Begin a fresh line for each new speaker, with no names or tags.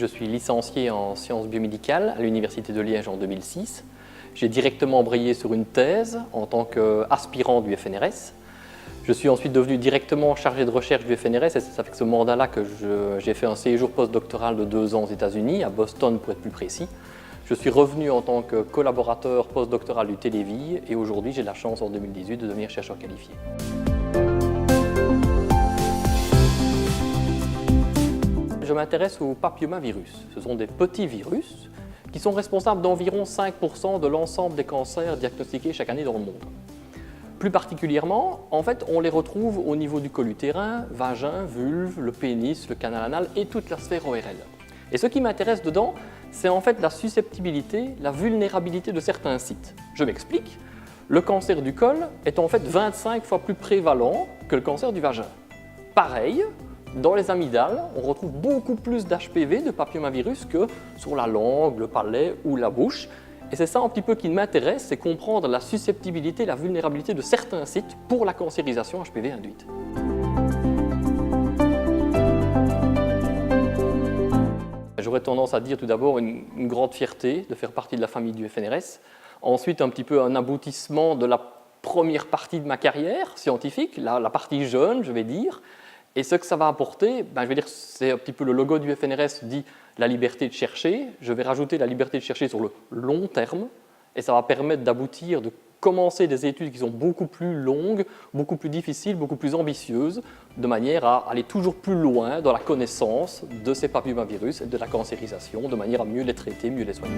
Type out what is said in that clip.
je suis licencié en sciences biomédicales à l'Université de Liège en 2006. J'ai directement embrayé sur une thèse en tant qu'aspirant du FNRS. Je suis ensuite devenu directement chargé de recherche du FNRS et c'est avec ce mandat-là que j'ai fait un séjour postdoctoral de 2 ans aux États-Unis, à Boston pour être plus précis. Je suis revenu en tant que collaborateur postdoctoral du Télévie et aujourd'hui j'ai la chance en 2018 de devenir chercheur qualifié. Je m'intéresse aux papillomavirus. Ce sont des petits virus qui sont responsables d'environ 5% de l'ensemble des cancers diagnostiqués chaque année dans le monde. Plus particulièrement, en fait, on les retrouve au niveau du col utérin, vagin, vulve, le pénis, le canal anal et toute la sphère ORL. Et ce qui m'intéresse dedans, c'est en fait la susceptibilité, la vulnérabilité de certains sites. Je m'explique. Le cancer du col est en fait 25 fois plus prévalent que le cancer du vagin. Pareil, dans les amygdales, on retrouve beaucoup plus d'HPV, de papillomavirus, que sur la langue, le palais ou la bouche. Et c'est ça un petit peu qui m'intéresse, c'est comprendre la susceptibilité, la vulnérabilité de certains sites pour la cancérisation HPV induite. J'aurais tendance à dire tout d'abord une grande fierté de faire partie de la famille du FNRS. Ensuite, un petit peu un aboutissement de la première partie de ma carrière scientifique, la partie jeune, je vais dire. Et ce que ça va apporter, je vais dire, c'est un petit peu le logo du FNRS dit la liberté de chercher. Je vais rajouter la liberté de chercher sur le long terme et ça va permettre d'aboutir, de commencer des études qui sont beaucoup plus longues, beaucoup plus difficiles, beaucoup plus ambitieuses, de manière à aller toujours plus loin dans la connaissance de ces papillomavirus et de la cancérisation, de manière à mieux les traiter, mieux les soigner.